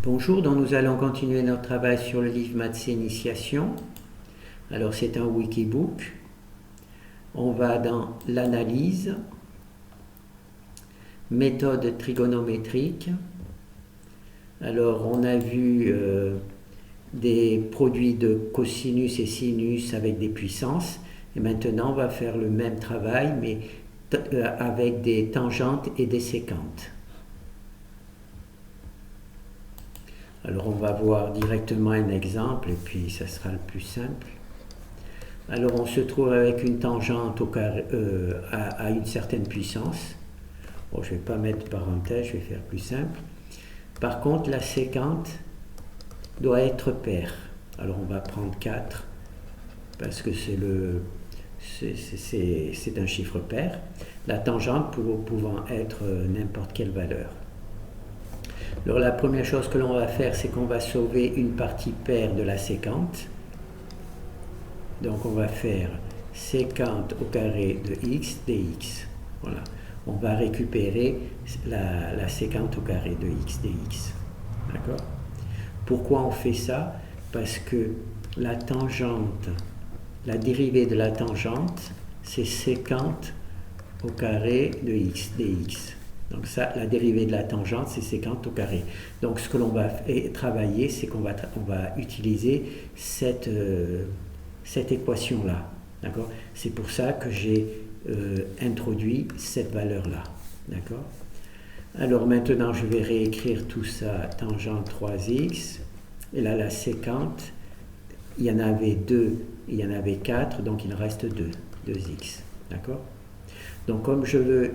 Bonjour, donc nous allons continuer notre travail sur le livre Maths Initiation. Alors c'est un wikibook. On va dans l'analyse, méthode trigonométrique. Alors on a vu des produits de cosinus et sinus avec des puissances. Et maintenant on va faire le même travail mais avec des tangentes et des séquentes. Alors on va voir directement un exemple et puis ça sera le plus simple. Alors on se trouve avec une tangente au carré, à une certaine puissance. Bon, je ne vais pas mettre parenthèse, je vais faire plus simple. Par contre la séquente doit être paire. Alors on va prendre 4 parce que c'est un chiffre pair. La tangente pouvant être n'importe quelle valeur. Alors la première chose que l'on va faire, c'est qu'on va sauver une partie paire de la séquente. Donc on va faire séquente au carré de x dx. Voilà. On va récupérer la séquente au carré de x dx. D'accord ? Pourquoi on fait ça ? Parce que la tangente, la dérivée de la tangente, c'est séquente au carré de x dx. Donc ça, la dérivée de la tangente, c'est séquente au carré. Donc ce que l'on va travailler, c'est qu'on va utiliser cette équation-là. D'accord ? C'est pour ça que j'ai introduit cette valeur-là. D'accord ? Alors maintenant, je vais réécrire tout ça, tangente 3x. Et là, la séquente, il y en avait 2, il y en avait 4, donc il reste 2x. D'accord ? Donc comme je veux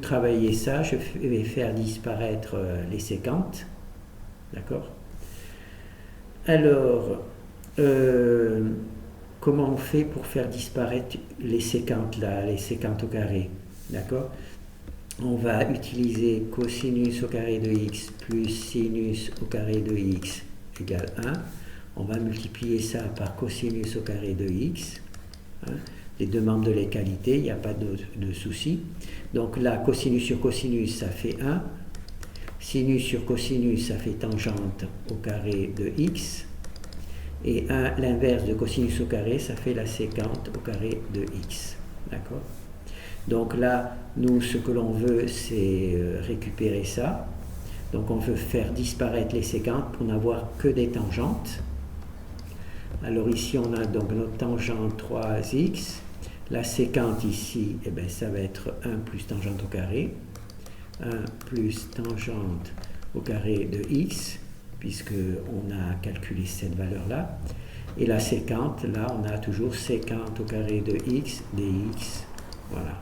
travailler ça, je vais faire disparaître les séquentes. D'accord ? Alors, comment on fait pour faire disparaître les séquentes là, les séquentes au carré ? D'accord ? On va utiliser cosinus au carré de x plus sinus au carré de x égale 1. On va multiplier ça par cosinus au carré de x. Hein. Les deux membres de l'égalité, il n'y a pas de souci. Donc là, cosinus sur cosinus, ça fait 1. Sinus sur cosinus, ça fait tangente au carré de x. Et l'inverse de cosinus au carré, ça fait la séquente au carré de x. D'accord ? Donc là, nous, ce que l'on veut, c'est récupérer ça. Donc on veut faire disparaître les séquentes pour n'avoir que des tangentes. Alors ici, on a donc notre tangente 3x. La séquente ici, eh bien, ça va être 1 plus tangente au carré. 1 plus tangente au carré de x, puisqu'on a calculé cette valeur-là. Et la séquente, là, on a toujours séquente au carré de x dx. Voilà.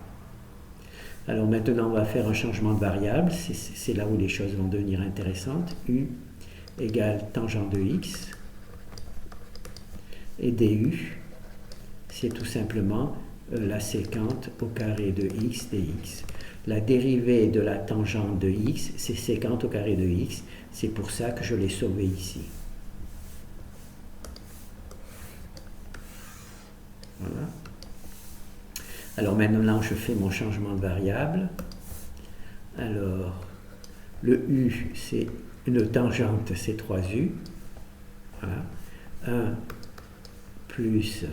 Alors maintenant, on va faire un changement de variable. C'est là où les choses vont devenir intéressantes. U égale tangente de x. Et du, c'est tout simplement la séquente au carré de x dx. La dérivée de la tangente de x, c'est séquente au carré de x. C'est pour ça que je l'ai sauvé ici. Voilà. Alors maintenant, je fais mon changement de variable. Alors, le u, c'est une tangente, c'est 3u. Voilà. 1 plus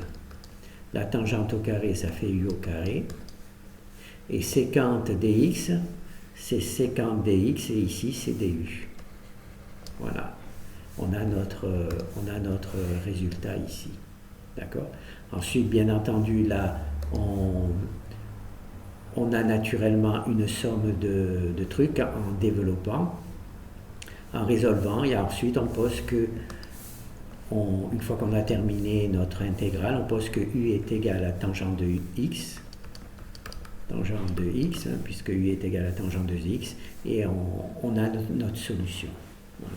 la tangente au carré, ça fait u au carré. Et séquente dx, c'est séquente dx, et ici, c'est du. Voilà. On a notre résultat ici. D'accord ? Ensuite, bien entendu, là, on a naturellement une somme de trucs en développant, en résolvant, et ensuite on pose que, une fois qu'on a terminé notre intégrale, on pose que u est égal à tangente de x, puisque u est égal à tangente de x, et on a notre solution. Voilà.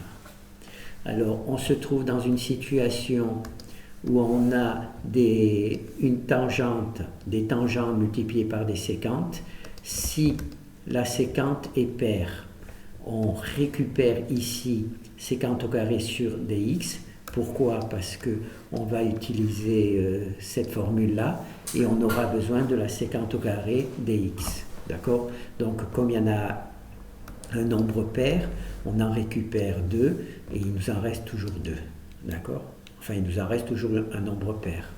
Alors, on se trouve dans une situation où on a des tangentes multipliées par des séquentes. Si la séquente est paire, on récupère ici séquente au carré sur dx. Pourquoi ? Parce qu'on va utiliser cette formule-là et on aura besoin de la séquente au carré dx. D'accord ? Donc, comme il y en a un nombre pair, on en récupère 2 et il nous en reste toujours 2. D'accord? Enfin, il nous en reste toujours un nombre pair.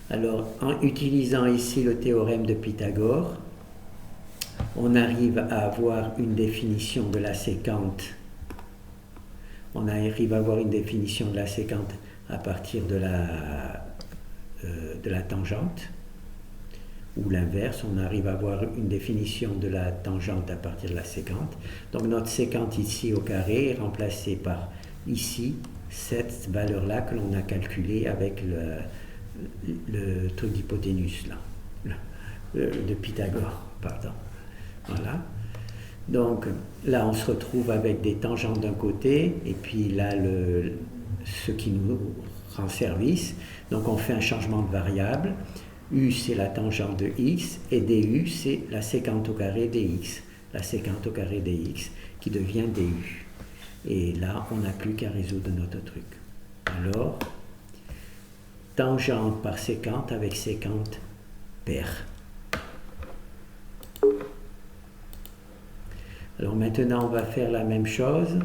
Alors, en utilisant ici le théorème de Pythagore, on arrive à avoir une définition de la séquente. On arrive à avoir une définition de la séquente à partir de la tangente, ou l'inverse, on arrive à avoir une définition de la tangente à partir de la séquente. Donc notre séquente ici au carré est remplacée par ici cette valeur-là que l'on a calculée avec le truc d'hypoténuse là, de Pythagore, pardon. Voilà. Donc là on se retrouve avec des tangentes d'un côté et puis là ce qui nous rend service. Donc on fait un changement de variable. U c'est la tangente de x et du c'est la séquente au carré dx. La séquente au carré dx qui devient du. Et là on n'a plus qu'à résoudre notre truc. Alors tangente par séquente avec séquente paire. Alors maintenant on va faire la même chose.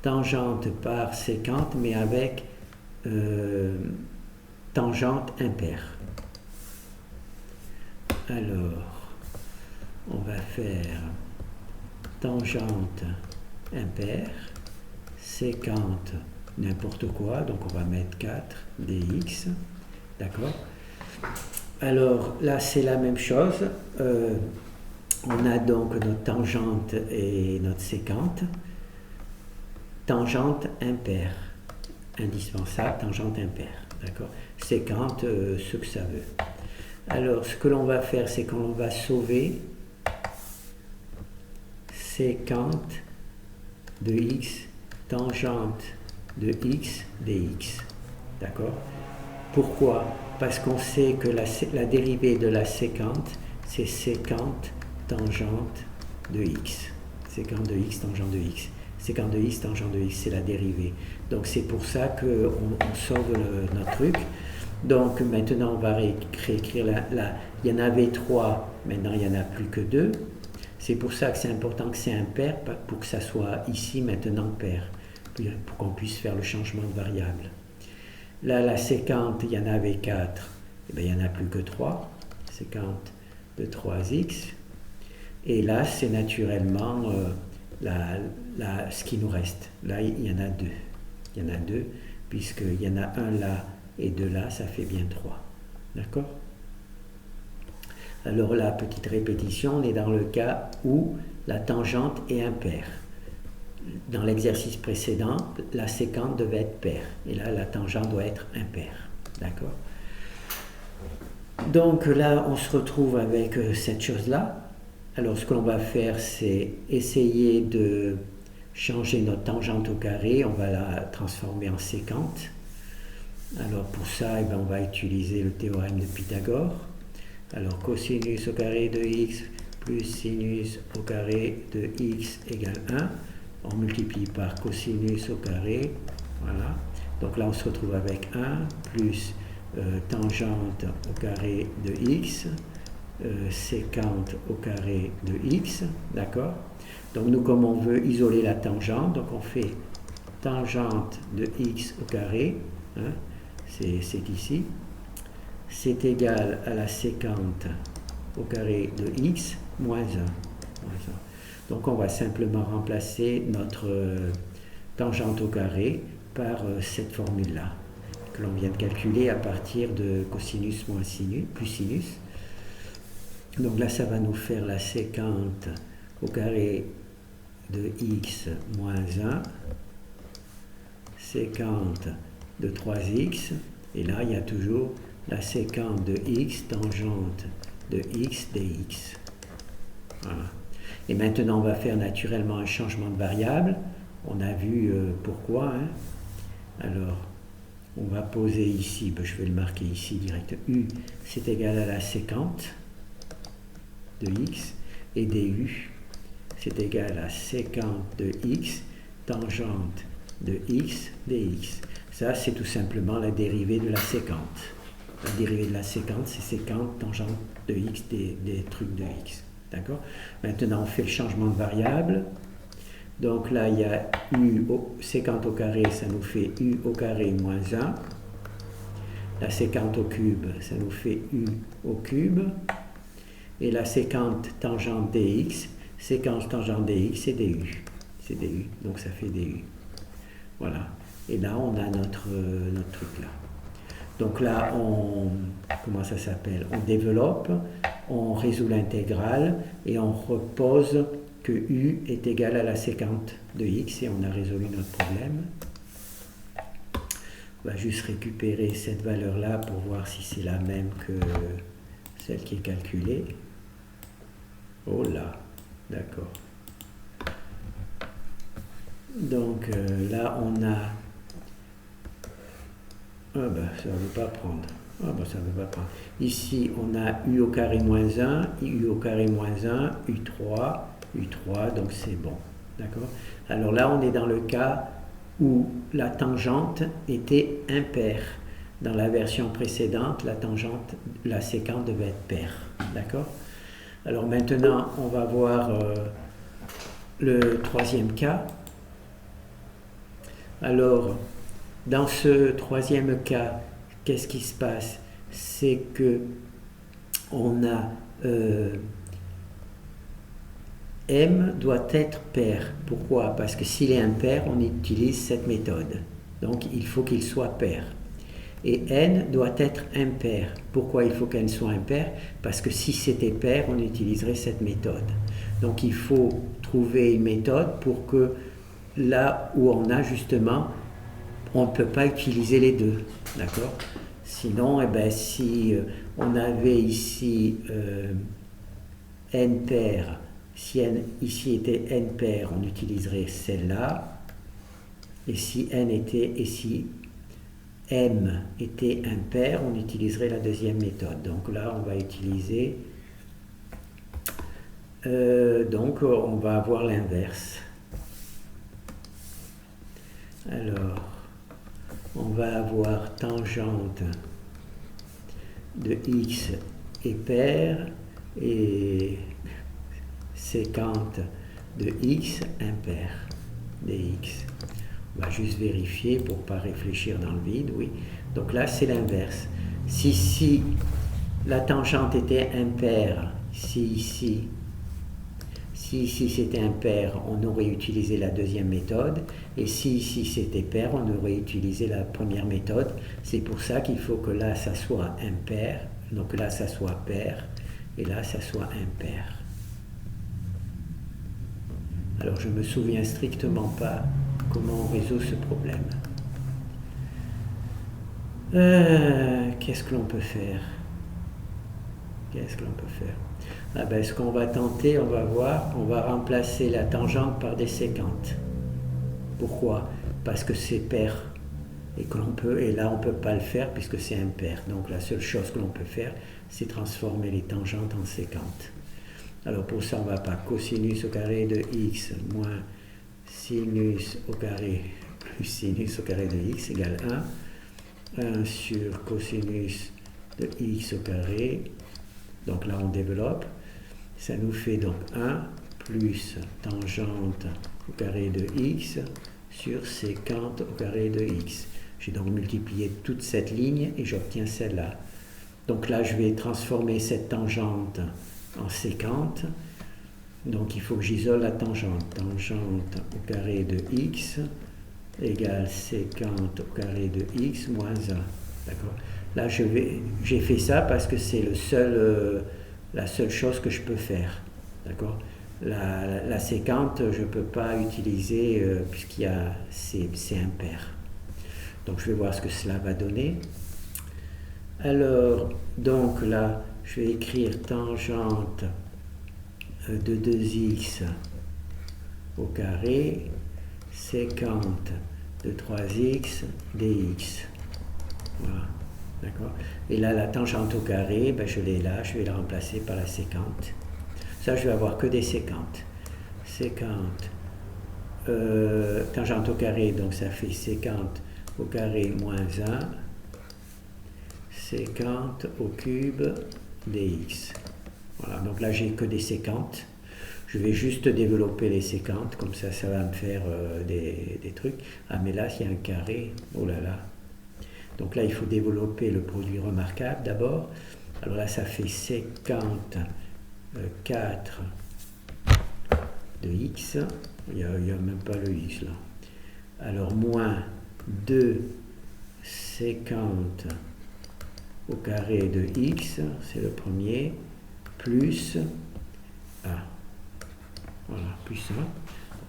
Tangente par séquente mais avec tangente impaire. Alors, on va faire tangente impaire, séquente n'importe quoi, donc on va mettre 4 dx, d'accord? Alors là c'est la même chose, on a donc notre tangente et notre séquente, tangente impaire, indispensable, tangente impaire, d'accord? Séquente, ce que ça veut. Alors, ce que l'on va faire, c'est qu'on va sauver séquente de x, tangente de x dx. D'accord? Pourquoi? Parce qu'on sait que la dérivée de la séquente, c'est séquente tangente de x. Séquente de x, tangente de x. Séquente de x, tangente de x, c'est la dérivée. Donc, c'est pour ça qu'on sauve notre truc. Donc maintenant on va réécrire il y en avait 3, maintenant il n'y en a plus que 2. C'est pour ça que c'est important que c'est impair, pour que ça soit ici maintenant pair, pour qu'on puisse faire le changement de variable. Là la séquente, il y en avait 4, et bien, il n'y en a plus que 3, séquente de 3x. Et là c'est naturellement ce qui nous reste. Là il y en a 2. Il y en a 2, puisqu'il y en a un là, et de là, ça fait bien 3. D'accord? Alors là, petite répétition, on est dans le cas où la tangente est impaire. Dans l'exercice précédent, la séquente devait être paire. Et là, la tangente doit être impaire. D'accord? Donc là, on se retrouve avec cette chose-là. Alors ce que l'on va faire, c'est essayer de changer notre tangente au carré. On va la transformer en séquente. Alors pour ça, on va utiliser le théorème de Pythagore. Alors cosinus au carré de x plus sinus au carré de x égale 1. On multiplie par cosinus au carré. Voilà. Donc là, on se retrouve avec 1 plus tangente au carré de x, séquente au carré de x. D'accord? Donc nous, comme on veut isoler la tangente, donc on fait tangente de x au carré. Hein, c'est ici, c'est égal à la séquente au carré de x moins 1. Donc on va simplement remplacer notre tangente au carré par cette formule-là, que l'on vient de calculer à partir de cosinus moins sinus, plus sinus. Donc là, ça va nous faire la séquente au carré de x moins 1, séquente de 3x, et là il y a toujours la séquente de x tangente de x dx. Voilà. Et maintenant on va faire naturellement un changement de variable. On a vu pourquoi. Hein. Alors on va poser ici, je vais le marquer ici direct, u c'est égal à la séquente de x, et du c'est égal à séquente de x tangente de x dx. Ça, c'est tout simplement la dérivée de la séquente. La dérivée de la séquente, c'est séquente tangente de x des trucs de x. D'accord? Maintenant, on fait le changement de variable. Donc là, il y a u sécante au carré, ça nous fait u au carré moins 1. La sécante au cube, ça nous fait u au cube. Et la sécante tangente dx, sécante tangente dx, c'est du. C'est du, donc ça fait du. Voilà. Et là, on a notre truc là. Donc là, comment ça s'appelle? On développe, on résout l'intégrale et on repose que u est égal à la sécante de x et on a résolu notre problème. On va juste récupérer cette valeur-là pour voir si c'est la même que celle qui est calculée. Oh là, d'accord. Donc là, on a... Ah ben, ça ne veut pas prendre. Ah ben, ça ne veut pas prendre. Ici, on a u au carré moins 1, u au carré moins 1, u3, donc c'est bon. D'accord? Alors là, on est dans le cas où la tangente était impaire. Dans la version précédente, la séquence devait être paire. D'accord? Alors maintenant, on va voir le troisième cas. Alors, dans ce troisième cas, qu'est-ce qui se passe? C'est que on a m doit être pair. Pourquoi? Parce que s'il est impair, on utilise cette méthode. Donc, il faut qu'il soit pair. Et n doit être impair. Pourquoi il faut qu'n soit impair? Parce que si c'était pair, on utiliserait cette méthode. Donc, il faut trouver une méthode pour que là où on a justement, on ne peut pas utiliser les deux, d'accord? Sinon, eh ben, si on avait ici n pair, si n ici était n pair, on utiliserait celle-là, et si m était impair, on utiliserait la deuxième méthode. Donc là, on va utiliser, donc on va avoir l'inverse. Alors, on va avoir tangente de x est paire et sécante de x impair dx. On va juste vérifier pour ne pas réfléchir dans le vide, oui. Donc là, c'est l'inverse. Si la tangente était impaire, si ici c'était impair, on aurait utilisé la deuxième méthode, et si ici c'était pair, on aurait utilisé la première méthode. C'est pour ça qu'il faut que là ça soit impair, donc là ça soit pair, et là ça soit impair. Alors je ne me souviens strictement pas comment on résout ce problème. Qu'est-ce que l'on peut faire? Ah ben, ce qu'on va tenter, on va voir, on va remplacer la tangente par des séquentes. Pourquoi? Parce que c'est pair et là on ne peut pas le faire puisque c'est impair. Donc la seule chose que l'on peut faire, c'est transformer les tangentes en séquentes. Alors pour ça, on va pas cosinus au carré de x moins sinus au carré plus sinus au carré de x égale 1. 1 sur cosinus de x au carré. Donc là, on développe. Ça nous fait donc 1 plus tangente au carré de x sur sécante au carré de x. J'ai donc multiplié toute cette ligne et j'obtiens celle-là. Donc là, je vais transformer cette tangente en sécante. Donc il faut que j'isole la tangente. Tangente au carré de x égale sécante au carré de x moins 1. D'accord? Là, j'ai fait ça parce que c'est la seule chose que je peux faire. D'accord? La sécante, je ne peux pas utiliser c'est impair. Donc, je vais voir ce que cela va donner. Alors, donc là, je vais écrire tangente de 2x au carré, sécante de 3x dx. Voilà. D'accord? Et là, la tangente au carré, ben, je l'ai là, je vais la remplacer par la sécante. Ça, je vais avoir que des séquentes. Sécante, tangente au carré, donc ça fait sécante au carré moins 1, sécante au cube dx. Voilà, donc là, j'ai que des séquentes. Je vais juste développer les séquentes, comme ça va me faire des trucs. Ah mais là il y a un carré, oh là là. Donc là il faut développer le produit remarquable d'abord. Alors là ça fait séquente 4 de x, il n'y a même pas le x là. Alors moins 2 séquente au carré de x, c'est le premier, plus a. Voilà, plus 1. Donc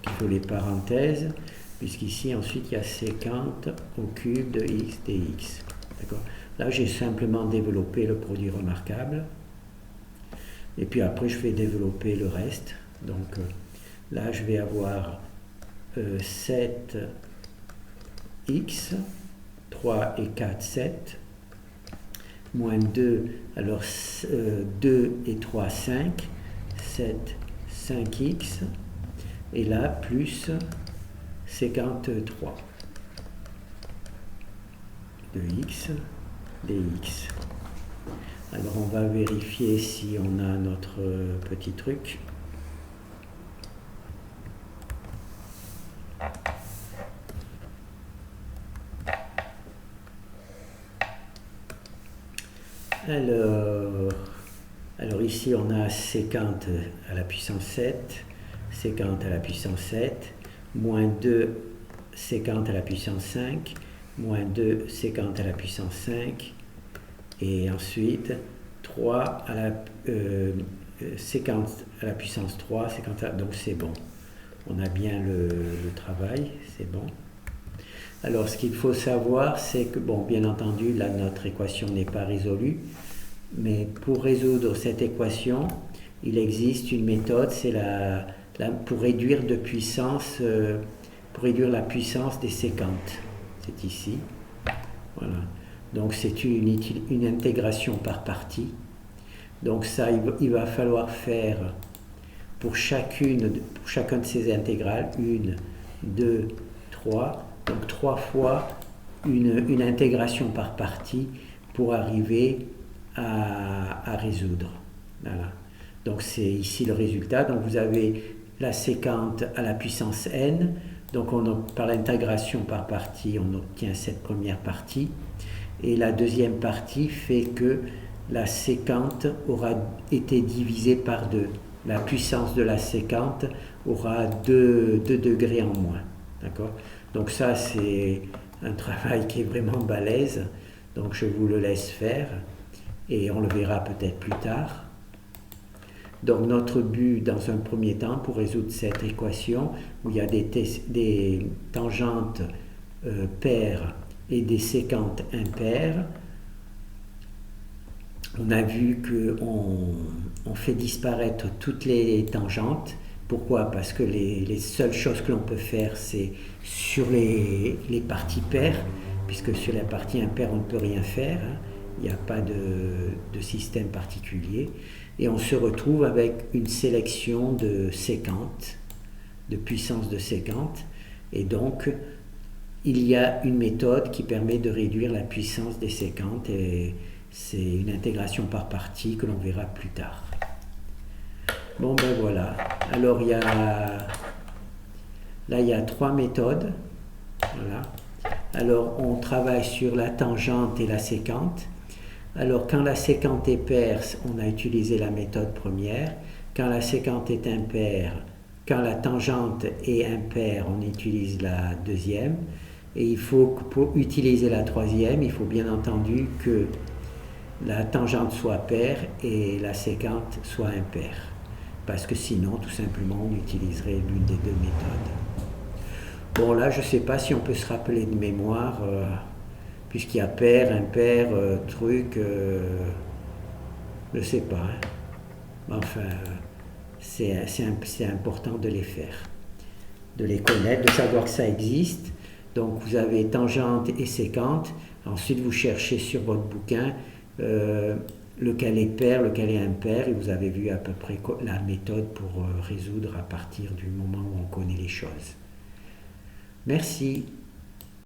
il faut les parenthèses, puisqu'ici ensuite il y a séquente au cube de x dx. D'accord. Là j'ai simplement développé le produit remarquable. Et puis après je vais développer le reste. Donc là je vais avoir 7x, 3 et 4, 7, moins 2, alors 2 et 3, 5, 7, 5x, et là plus 53 de x dx. Alors on va vérifier si on a notre petit truc. Alors ici on a séquente à la puissance 7, séquente à la puissance 7, moins 2 séquente à la puissance 5, moins 2 séquente à la puissance 5, et ensuite 3 à la séquente à la puissance 3, donc c'est bon. On a bien le travail, c'est bon. Alors ce qu'il faut savoir, c'est que, bon, bien entendu, là notre équation n'est pas résolue, mais pour résoudre cette équation, il existe une méthode, c'est pour réduire de puissance, pour réduire la puissance des séquentes. C'est ici. Voilà. Donc c'est une intégration par partie. Donc ça, il va falloir faire pour chacun de ces intégrales, 1, 2, 3, donc 3 fois une intégration par partie pour arriver à résoudre. Voilà. Donc c'est ici le résultat. Donc vous avez la séquente à la puissance n. Donc par l'intégration par partie, on obtient cette première partie. Et la deuxième partie fait que la séquente aura été divisée par 2. La puissance de la séquente aura 2 degrés en moins. D'accord ? Donc ça, c'est un travail qui est vraiment balèze. Donc je vous le laisse faire et on le verra peut-être plus tard. Donc notre but dans un premier temps pour résoudre cette équation où il y a des tangentes paires et des séquentes impaires, on a vu qu'on fait disparaître toutes les tangentes. Pourquoi ? Parce que les seules choses que l'on peut faire, c'est sur les parties paires, puisque sur la partie impaire, on ne peut rien faire, hein. Il n'y a pas de système particulier. Et on se retrouve avec une sélection de séquentes, de puissance de séquentes. Et donc, il y a une méthode qui permet de réduire la puissance des séquentes, et c'est une intégration par partie que l'on verra plus tard. Bon ben voilà, alors là il y a 3 méthodes. Voilà. Alors on travaille sur la tangente et la séquente. Alors quand la séquente est paire, on a utilisé la méthode première. Quand la séquente est impaire, quand la tangente est impaire, on utilise la deuxième. Et il faut que pour utiliser la troisième, il faut bien entendu que la tangente soit paire et la séquente soit impaire. Parce que sinon, tout simplement, on utiliserait l'une des deux méthodes. Bon, là, je ne sais pas si on peut se rappeler de mémoire, puisqu'il y a paire, impaire, truc, je ne sais pas. Hein. Enfin, c'est important de les faire, de les connaître, de savoir que ça existe. Donc, vous avez tangente et séquente. Ensuite, vous cherchez sur votre bouquin lequel est pair, lequel est impair, et vous avez vu à peu près la méthode pour résoudre à partir du moment où on connaît les choses. Merci.